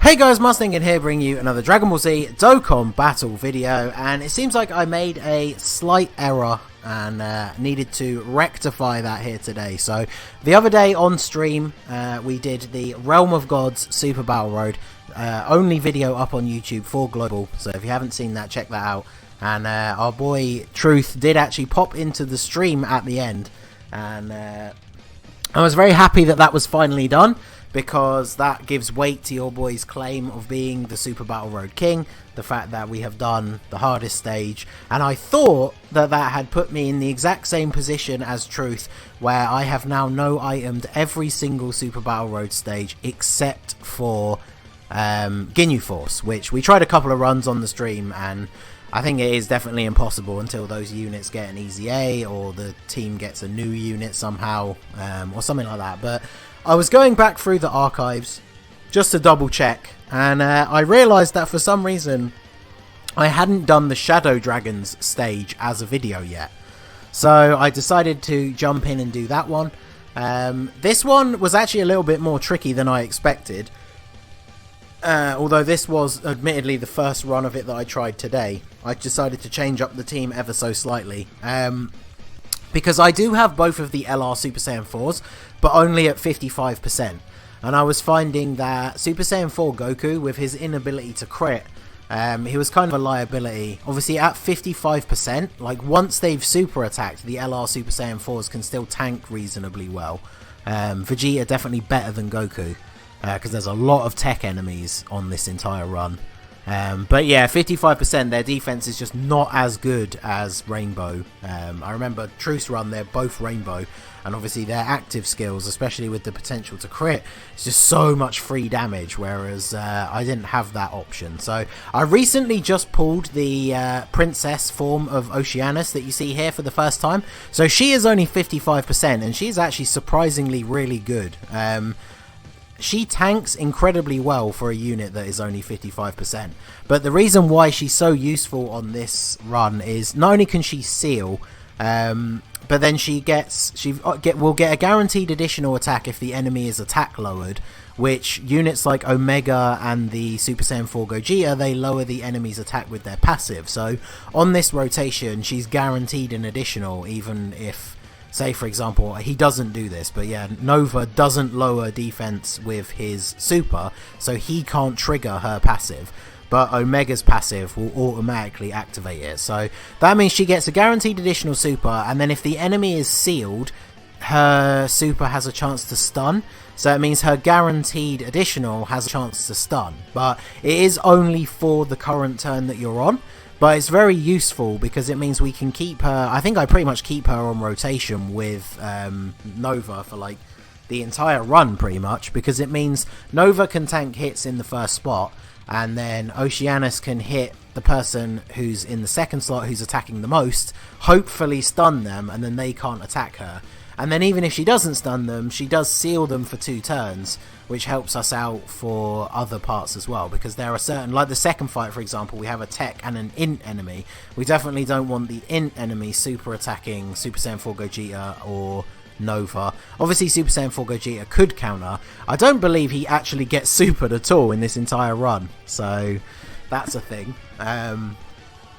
Hey guys, Ningen here, bringing you another Dragon Ball Z Dokkan battle video, and it seems like I made a slight error and needed to rectify that here today. So the other day on stream we did the Realm of Gods Super Battle Road, only video up on YouTube for Global, so if you haven't seen that, check that out. And our boy Truth did actually pop into the stream at the end, and I was very happy that that was finally done, because that gives weight to your boy's claim of being the Super Battle Road King, the fact that we have done the hardest stage, and I thought that that had put me in the exact same position as Truth, where I have now no-itemed every single Super Battle Road stage except for Ginyu Force, which we tried a couple of runs on the stream, and I think it is definitely impossible until those units get an easy A, or the team gets a new unit somehow, or something like that. But I was going back through the archives just to double check, and I realised that for some reason I hadn't done the Shadow Dragons stage as a video yet. So I decided to jump in and do that one. This one was actually a little bit more tricky than I expected. Although this was admittedly the first run of it that I tried today, I decided to change up the team ever so slightly. Because I do have both of the LR Super Saiyan 4s, but only at 55%. And I was finding that Super Saiyan 4 Goku, with his inability to crit, he was kind of a liability. Obviously at 55%, like once they've super attacked, the LR Super Saiyan 4s can still tank reasonably well. Vegeta definitely better than Goku, because there's a lot of tech enemies on this entire run. But yeah, 55%, their defense is just not as good as Rainbow. I remember Truth's run, they're both Rainbow, and obviously their active skills, especially with the potential to crit, it's just so much free damage, whereas I didn't have that option. So I recently just pulled the princess form of Oceanus that you see here for the first time. So she is only 55%, and she's actually surprisingly really good. She tanks incredibly well for a unit that is only 55%. But the reason why she's so useful on this run is not only can she seal, but then will get a guaranteed additional attack if the enemy is attack lowered, which units like Omega and the Super Saiyan 4 Gogeta, they lower the enemy's attack with their passive. So on this rotation, she's guaranteed an additional, even if, say for example, he doesn't do this, but yeah, Nova doesn't lower defense with his super, so he can't trigger her passive, but Omega's passive will automatically activate it. So that means she gets a guaranteed additional super, and then if the enemy is sealed, her super has a chance to stun. So it means her guaranteed additional has a chance to stun, but it is only for the current turn that you're on. But it's very useful because it means we can keep her, I think I pretty much keep her on rotation with Nova for like the entire run pretty much, because it means Nova can tank hits in the first spot, and then Oceanus can hit the person who's in the second slot who's attacking the most, hopefully stun them, and then they can't attack her. And then even if she doesn't stun them, she does seal them for 2 turns, which helps us out for other parts as well, because there are certain, like the second fight for example, we have a tech and an int enemy. We definitely don't want the int enemy super attacking Super Saiyan 4 Gogeta or Nova. Obviously Super Saiyan 4 Gogeta could counter. I don't believe he actually gets supered at all in this entire run, so that's a thing. And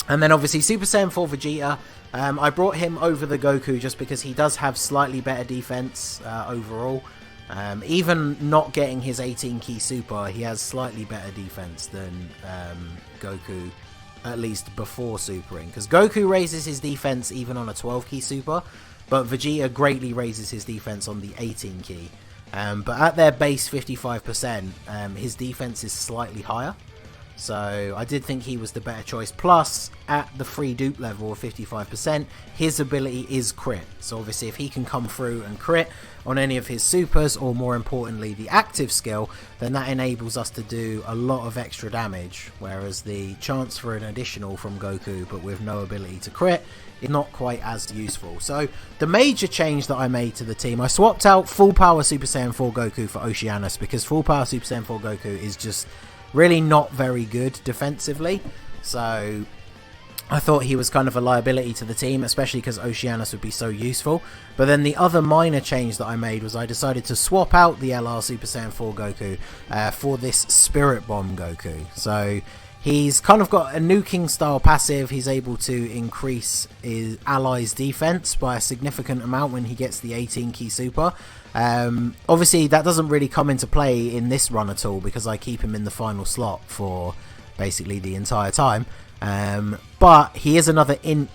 then obviously Super Saiyan 4 Vegeta, I brought him over the Goku just because he does have slightly better defense overall. Even not getting his 18 key super, he has slightly better defense than Goku, at least before supering, because Goku raises his defense even on a 12 key super, but Vegeta greatly raises his defense on the 18 key. But at their base 55%, his defense is slightly higher. So I did think he was the better choice. Plus, at the free dupe level of 55%, his ability is crit. So obviously if he can come through and crit on any of his supers, or more importantly the active skill, then that enables us to do a lot of extra damage. Whereas the chance for an additional from Goku, but with no ability to crit, is not quite as useful. So the major change that I made to the team, I swapped out full power Super Saiyan 4 Goku for Oceanus, because full power Super Saiyan 4 Goku is just really not very good defensively. So I thought he was kind of a liability to the team, especially because Oceanus would be so useful. But then the other minor change that I made was I decided to swap out the LR Super Saiyan 4 Goku for this Spirit Bomb Goku. So he's kind of got a nuking style passive. He's able to increase his allies' defense by a significant amount when he gets the 18 key super. Obviously that doesn't really come into play in this run at all because I keep him in the final slot for basically the entire time. But he is another int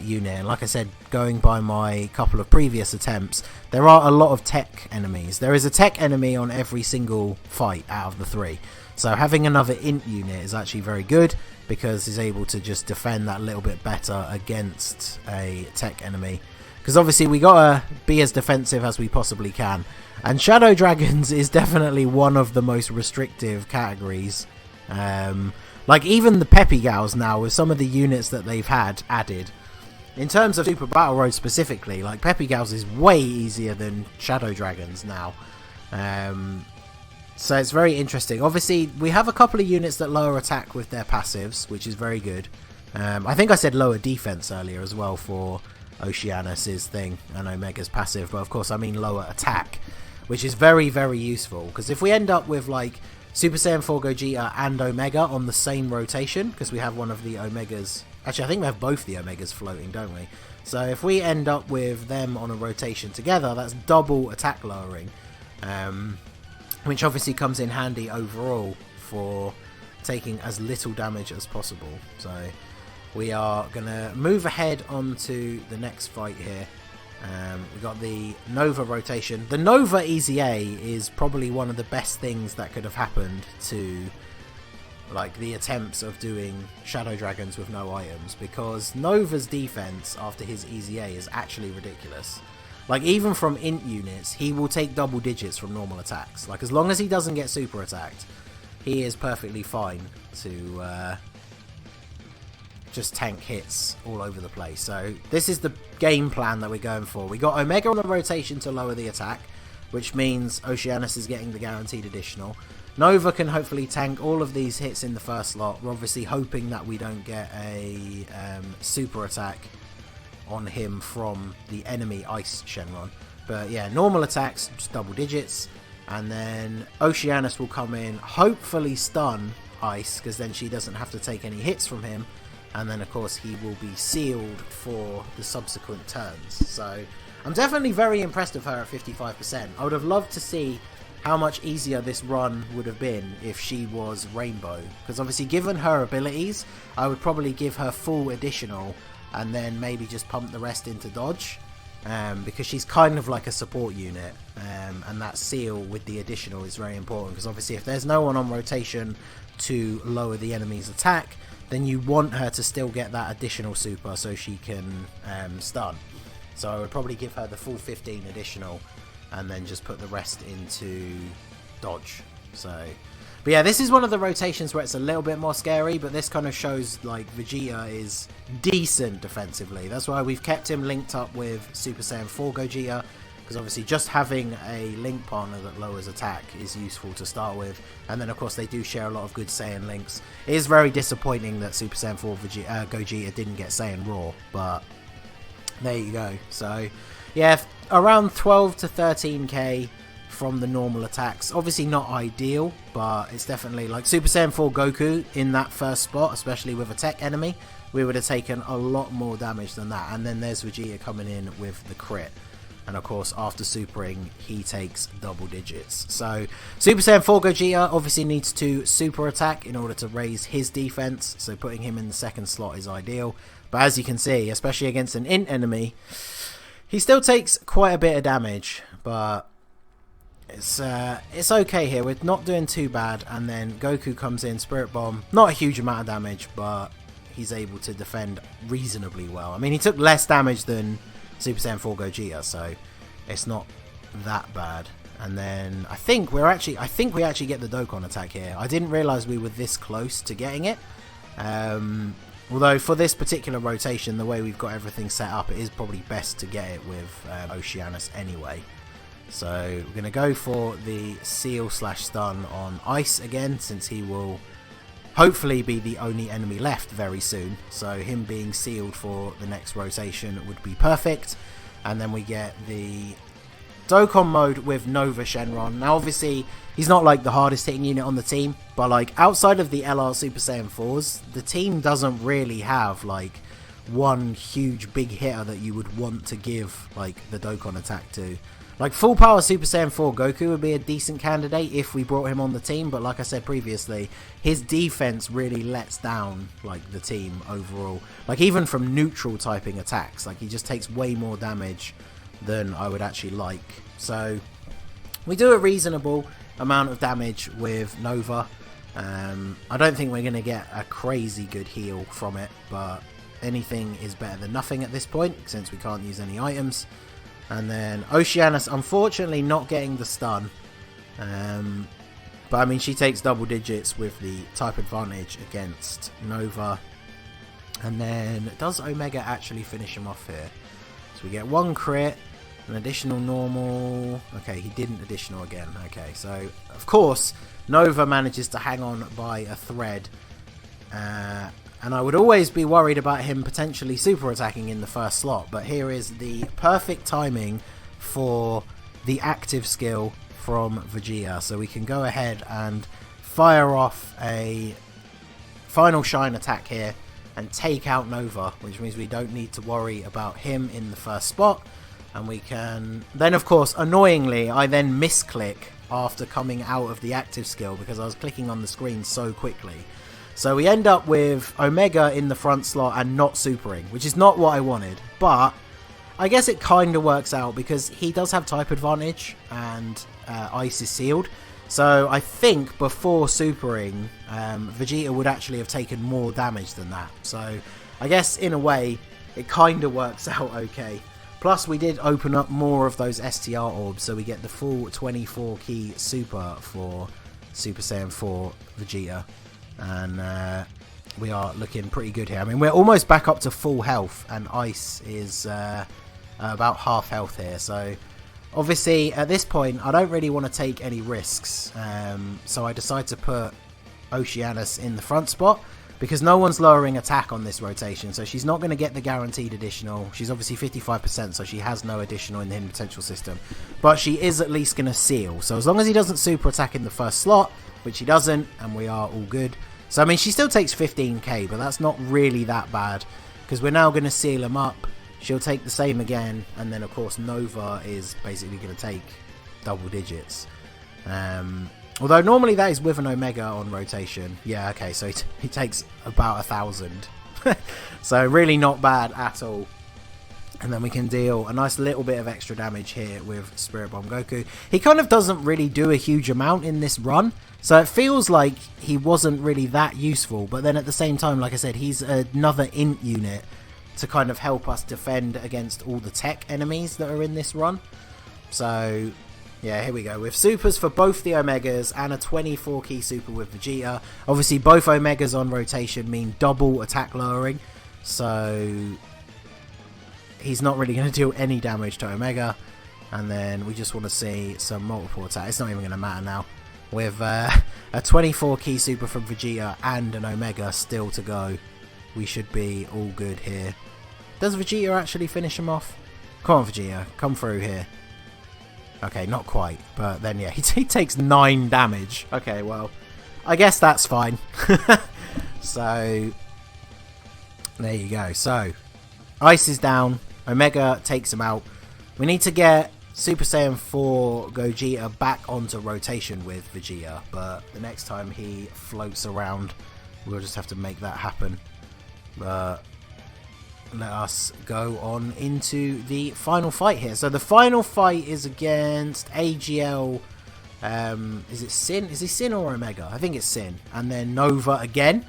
unit, and like I said, going by my couple of previous attempts, there are a lot of tech enemies. There is a tech enemy on every single fight out of the 3, so having another int unit is actually very good because he's able to just defend that little bit better against a tech enemy, because obviously we gotta be as defensive as we possibly can, and Shadow Dragons is definitely one of the most restrictive categories. Like even the Peppy Gals now, with some of the units that they've had added, in terms of Super Battle Road specifically, like Peppy Gals is way easier than Shadow Dragons now. So it's very interesting. Obviously, we have a couple of units that lower attack with their passives, which is very good. I think I said lower defense earlier as well for Oceanus's thing and Omega's passive, but of course I mean lower attack, which is very, very useful, because if we end up with like Super Saiyan 4 Gogeta and Omega on the same rotation, because we have one of the Omegas. Actually, I think we have both the Omegas floating, don't we? So if we end up with them on a rotation together, that's double attack lowering, which obviously comes in handy overall for taking as little damage as possible. So we are going to move ahead onto the next fight here. We got the Nova rotation. The Nova EZA is probably one of the best things that could have happened to like the attempts of doing Shadow Dragons with no items, because Nova's defense after his EZA is actually ridiculous. Like even from int units, he will take double digits from normal attacks. Like as long as he doesn't get super attacked, he is perfectly fine to just tank hits all over the place. So this is the game plan that we're going for. We got Omega on the rotation to lower the attack, which means Oceanus is getting the guaranteed additional. Nova can hopefully tank all of these hits in the first slot. We're obviously hoping that we don't get a super attack on him from the enemy Ice Shenron. But yeah, normal attacks, just double digits. And then Oceanus will come in, hopefully stun Ice, because then she doesn't have to take any hits from him. And then of course he will be sealed for the subsequent turns. So I'm definitely very impressed with her at 55%. I would have loved to see how much easier this run would have been if she was Rainbow, because obviously given her abilities I would probably give her full additional and then maybe just pump the rest into dodge, because she's kind of like a support unit, and that seal with the additional is very important, because obviously if there's no one on rotation to lower the enemy's attack, then you want her to still get that additional super so she can stun. So I would probably give her the full 15 additional and then just put the rest into dodge. So, but yeah, this is one of the rotations where it's a little bit more scary, but this kind of shows like Vegeta is decent defensively. That's why we've kept him linked up with Super Saiyan 4 Gogeta, because obviously just having a link partner that lowers attack is useful to start with. And then of course they do share a lot of good Saiyan links. It is very disappointing that Super Saiyan 4 Gogeta didn't get Saiyan Raw, but there you go. So yeah, around 12 to 13k from the normal attacks. Obviously not ideal, but it's definitely like Super Saiyan 4 Goku in that first spot, especially with a tech enemy, we would have taken a lot more damage than that. And then there's Vegeta coming in with the crit. And of course, after supering, he takes double digits. So, Super Saiyan 4 Gogeta obviously needs to super attack in order to raise his defense. So, putting him in the second slot is ideal. But as you can see, especially against an int enemy, he still takes quite a bit of damage. But it's okay here. We're not doing too bad. And then Goku comes in, Spirit Bomb. Not a huge amount of damage, but he's able to defend reasonably well. I mean, he took less damage than Super Saiyan 4 Gogeta, so it's not that bad. And then I think we actually get the Dokkan attack here. I didn't realize we were this close to getting it. Although for this particular rotation, the way we've got everything set up, it is probably best to get it with Oceanus anyway. So we're going to go for the seal / stun on Ice again, since he will hopefully be the only enemy left very soon. So him being sealed for the next rotation would be perfect. And then we get the Dokkan mode with Nova Shenron. Now obviously he's not like the hardest hitting unit on the team, but like outside of the LR Super Saiyan 4s, the team doesn't really have like one huge big hitter that you would want to give like the Dokkan attack to. Like full power Super Saiyan 4 Goku would be a decent candidate if we brought him on the team, but like I said previously, his defense really lets down like the team overall. Like even from neutral typing attacks, like he just takes way more damage than I would actually like. So we do a reasonable amount of damage with Nova. I don't think we're going to get a crazy good heal from it, but anything is better than nothing at this point since we can't use any items. And then Oceanus, unfortunately not getting the stun, but I mean she takes double digits with the type advantage against Nova. And then does Omega actually finish him off here? So we get one crit, an additional normal. Okay, he didn't additional again. Okay, so of course Nova manages to hang on by a thread. And I would always be worried about him potentially super attacking in the first slot, but here is the perfect timing for the active skill from Vegeta. So we can go ahead and fire off a final shine attack here and take out Nova, which means we don't need to worry about him in the first spot. And we can then, of course, annoyingly, I then misclick after coming out of the active skill because I was clicking on the screen so quickly. So we end up with Omega in the front slot and not supering, which is not what I wanted. But I guess it kind of works out because he does have type advantage and Ice is sealed. So I think before supering, Vegeta would actually have taken more damage than that. So I guess in a way, it kind of works out okay. Plus we did open up more of those STR orbs, so we get the full 24 key super for Super Saiyan 4 Vegeta. And we are looking pretty good here. I mean, we're almost back up to full health, and Ice is about half health here. So obviously at this point I don't really want to take any risks, so I decide to put Oceanus in the front spot because no one's lowering attack on this rotation, so she's not going to get the guaranteed additional. She's obviously 55%, so she has no additional in the hidden potential system, but she is at least going to seal. So as long as he doesn't super attack in the first slot, which he doesn't, and we are all good. So I mean she still takes 15k, but that's not really that bad because we're now going to seal him up. She'll take the same again, and then of course Nova is basically going to take double digits. Although normally that is with an Omega on rotation. Yeah, okay, so he takes about 1,000. So really not bad at all. And then we can deal a nice little bit of extra damage here with Spirit Bomb Goku. He kind of doesn't really do a huge amount in this run, so it feels like he wasn't really that useful. But then at the same time, like I said, he's another int unit to kind of help us defend against all the tech enemies that are in this run. So yeah, here we go with supers for both the Omegas and a 24 key super with Vegeta. Obviously both Omegas on rotation mean double attack lowering, so he's not really going to do any damage to Omega. And then we just want to see some multiple attack. It's not even going to matter now. With a 24 key super from Vegeta and an Omega still to go, we should be all good here. Does Vegeta actually finish him off? Come on Vegeta, come through here. Okay, not quite, but then yeah, he takes 9 damage. Okay, well, I guess that's fine. So there you go. So Ice is down, Omega takes him out. We need to get Super Saiyan 4 Gogeta back onto rotation with Vegeta, but the next time he floats around, we'll just have to make that happen. But let us go on into the final fight here. So the final fight is against AGL. Is it Sin? Is he Sin or Omega? I think it's Sin. And then Nova again.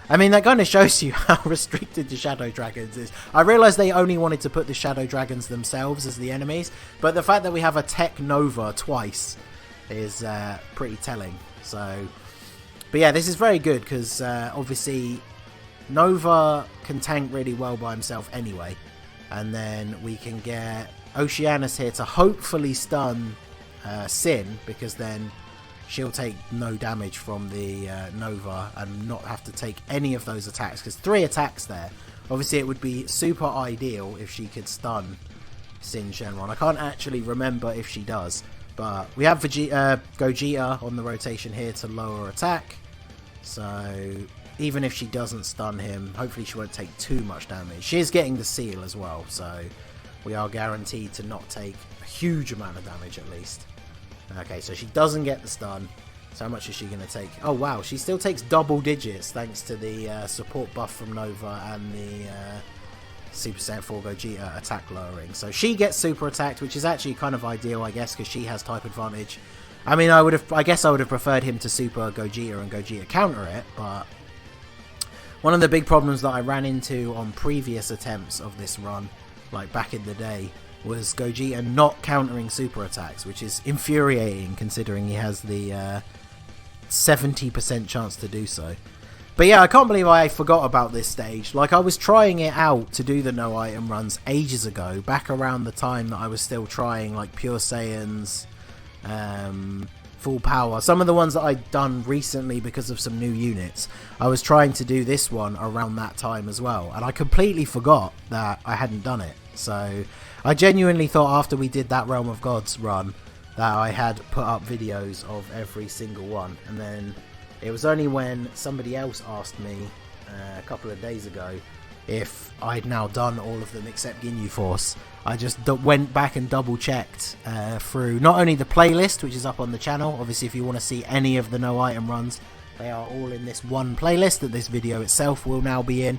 I mean, that kind of shows you how restricted the Shadow Dragons is. I realised they only wanted to put the Shadow Dragons themselves as the enemies, but the fact that we have a Tech Nova twice is pretty telling. So, but yeah, this is very good because obviously Nova can tank really well by himself anyway, and then we can get Oceanus here to hopefully stun Sin, because then she'll take no damage from the Nova and not have to take any of those attacks, because 3 attacks there. Obviously it would be super ideal if she could stun Sin Shenron. I can't actually remember if she does, but we have Gogeta on the rotation here to lower attack, so even if she doesn't stun him, hopefully she won't take too much damage. She is getting the seal as well, so we are guaranteed to not take a huge amount of damage at least. Okay, so she doesn't get the stun. So how much is she going to take? Oh wow, she still takes double digits thanks to the support buff from Nova and the Super Saiyan 4 Gogeta attack lowering. So she gets super attacked, which is actually kind of ideal, I guess, because she has type advantage. I mean, I guess I would have preferred him to super Gogeta and Gogeta counter it, but one of the big problems that I ran into on previous attempts of this run, like back in the day, was Gogeta not countering super attacks, which is infuriating considering he has the 70% chance to do so. But yeah, I can't believe I forgot about this stage. Like, I was trying it out to do the no item runs ages ago, back around the time that I was still trying like Pure Saiyans, Full Power, some of the ones that I'd done recently because of some new units. I was trying to do this one around that time as well, and I completely forgot that I hadn't done it. So I genuinely thought after we did that Realm of Gods run that I had put up videos of every single one, and then it was only when somebody else asked me a couple of days ago if I'd now done all of them except Ginyu Force. I just went back and double checked through not only the playlist, which is up on the channel. Obviously if you want to see any of the no item runs, they are all in this one playlist that this video itself will now be in.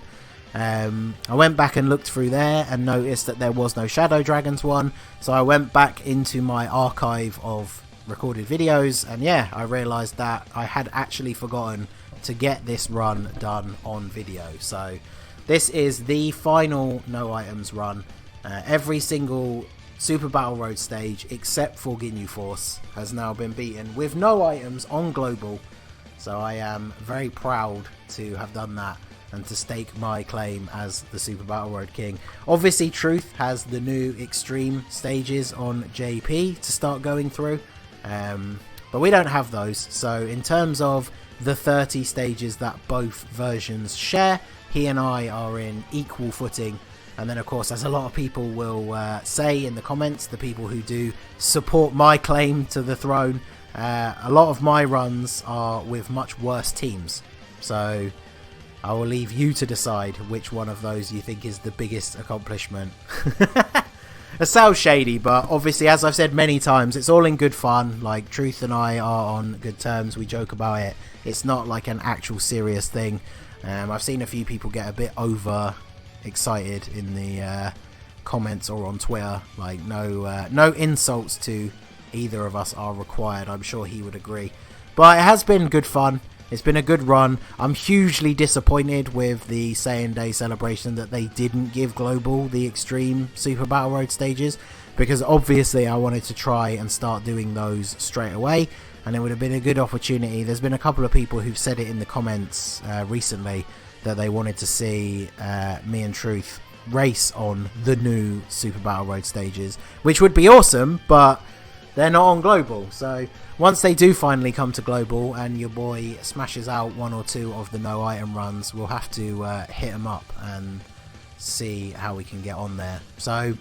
I went back and looked through there and noticed that there was no Shadow Dragons one, so I went back into my archive of recorded videos, and yeah, I realised that I had actually forgotten to get this run done on video. So this is the final no items run. Every single Super Battle Road stage except for Ginyu Force has now been beaten with no items on global, so I am very proud to have done that and to stake my claim as the Super Battle Road King. Obviously Truth has the new extreme stages on JP to start going through, but we don't have those. So in terms of the 30 stages that both versions share, he and I are in equal footing. And then of course, as a lot of people will say in the comments, the people who do support my claim to the throne, a lot of my runs are with much worse teams. So I will leave you to decide which one of those you think is the biggest accomplishment. It sounds shady, but obviously, as I've said many times, it's all in good fun. Like, Truth and I are on good terms. We joke about it. It's not like an actual serious thing. I've seen a few people get a bit over excited in the comments or on Twitter. Like, no insults to either of us are required. I'm sure he would agree. But it has been good fun. It's been a good run. I'm hugely disappointed with the Saiyan Day celebration that they didn't give Global the extreme Super Battle Road stages, because obviously I wanted to try and start doing those straight away, and it would have been a good opportunity. There's been a couple of people who've said it in the comments recently that they wanted to see me and Truth race on the new Super Battle Road stages, which would be awesome, but they're not on Global. So once they do finally come to Global and your boy smashes out one or two of the no item runs, we'll have to hit them up and see how we can get on there. So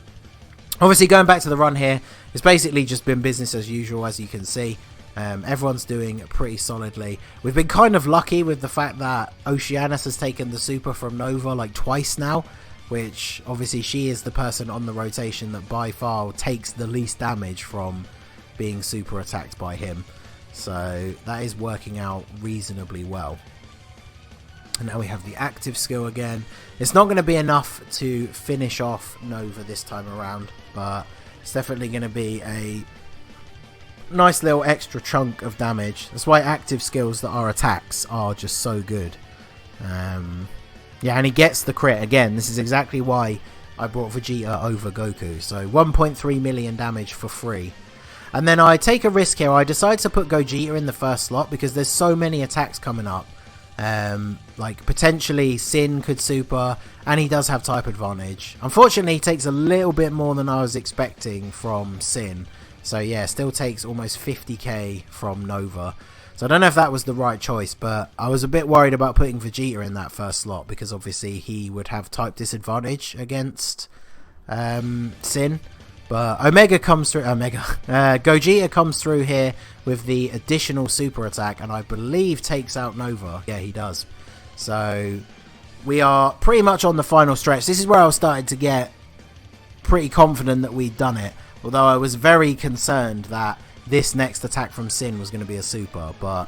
obviously, going back to the run here, it's basically just been business as usual, as you can see. Everyone's doing pretty solidly. We've been kind of lucky with the fact that Oceanus has taken the super from Nova like twice now, which obviously she is the person on the rotation that by far takes the least damage from being super attacked by him. So that is working out reasonably well. And now we have the active skill again. It's not going to be enough to finish off Nova this time around, but it's definitely going to be a nice little extra chunk of damage. That's why active skills that are attacks are just so good. Yeah, and he gets the crit again. This is exactly why I brought Vegeta over Goku. So 1.3 million damage for free. And then I take a risk here. I decide to put Gogeta in the first slot because there's so many attacks coming up. Like potentially Sin could super, and he does have type advantage. Unfortunately, he takes a little bit more than I was expecting from Sin, So yeah, still takes almost 50k from Nova. So I don't know if that was the right choice, but I was a bit worried about putting Vegeta in that first slot because obviously he would have type disadvantage against Sin. But Omega comes through. Gogeta comes through here with the additional super attack, and I believe takes out Nova. Yeah, he does. So we are pretty much on the final stretch. This is where I was starting to get pretty confident that we'd done it. Although I was very concerned that this next attack from Sin was going to be a super, but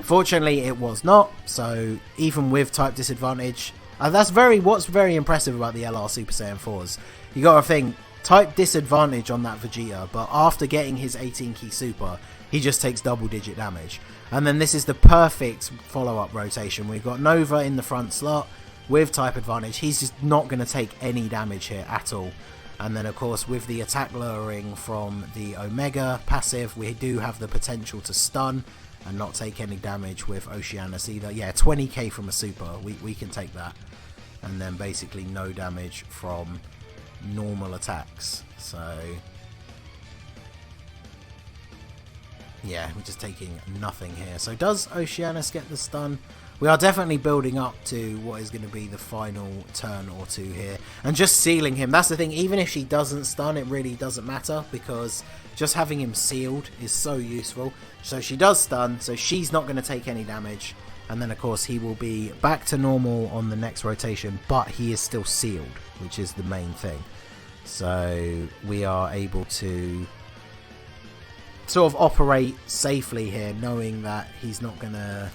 fortunately it was not. So even with type disadvantage, what's very impressive about the LR Super Saiyan 4s. You got to think type disadvantage on that Vegeta, but after getting his 18 key super, he just takes double digit damage. And then this is the perfect follow-up rotation. We've got Nova in the front slot with type advantage. He's just not going to take any damage here at all. And then, of course, with the attack lowering from the Omega passive, we do have the potential to stun and not take any damage with Oceanus either. Yeah, 20k from a super. We can take that. And then basically no damage from normal attacks. So, yeah, we're just taking nothing here. So does Oceanus get the stun? We are definitely building up to what is going to be the final turn or two here. And just sealing him. That's the thing. Even if she doesn't stun, it really doesn't matter. Because just having him sealed is so useful. So she does stun. So she's not going to take any damage. And then, of course, he will be back to normal on the next rotation. But he is still sealed, which is the main thing. So we are able to sort of operate safely here, knowing that he's not going to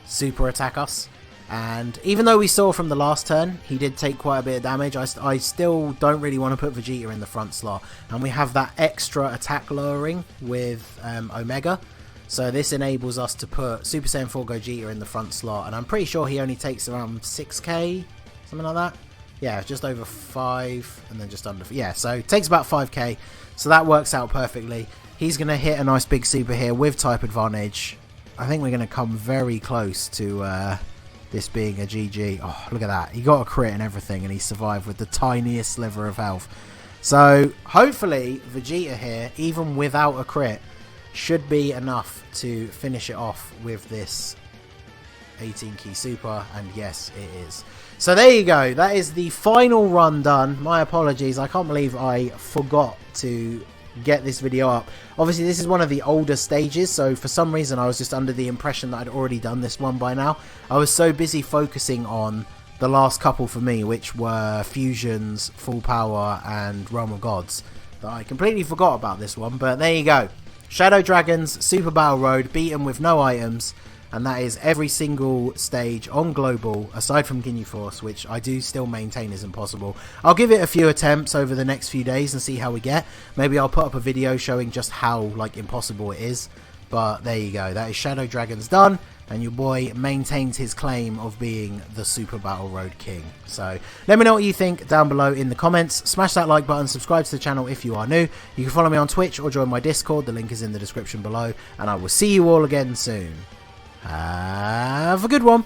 super attack us. And even though we saw from the last turn he did take quite a bit of damage, I still don't really want to put Vegeta in the front slot. And we have that extra attack lowering with Omega, so this enables us to put Super Saiyan 4 Gogeta in the front slot, and I'm pretty sure he only takes around 6k, something like that. Yeah, just over 5 and then just under, yeah, so it takes about 5k, so that works out perfectly. He's going to hit a nice big super here with type advantage. I think we're going to come very close to this being a GG. Oh, look at that. He got a crit and everything, and he survived with the tiniest sliver of health. So, hopefully, Vegeta here, even without a crit, should be enough to finish it off with this 18 key super, and yes, it is. So there you go. That is the final run done. My apologies. I can't believe I forgot to get this video up. Obviously this is one of the older stages, so for some reason I was just under the impression that I'd already done this one by now. I was so busy focusing on the last couple for me, which were Fusions, Full Power and Realm of Gods, that I completely forgot about this one. But there you go. Shadow Dragons Super Battle Road, beaten with no items. And that is every single stage on Global, aside from Ginyu Force, which I do still maintain is impossible. I'll give it a few attempts over the next few days and see how we get. Maybe I'll put up a video showing just how impossible it is. But there you go. That is Shadow Dragons done. And your boy maintains his claim of being the Super Battle Road King. So let me know what you think down below in the comments. Smash that like button, subscribe to the channel if you are new. You can follow me on Twitch or join my Discord. The link is in the description below. And I will see you all again soon. Have a good one.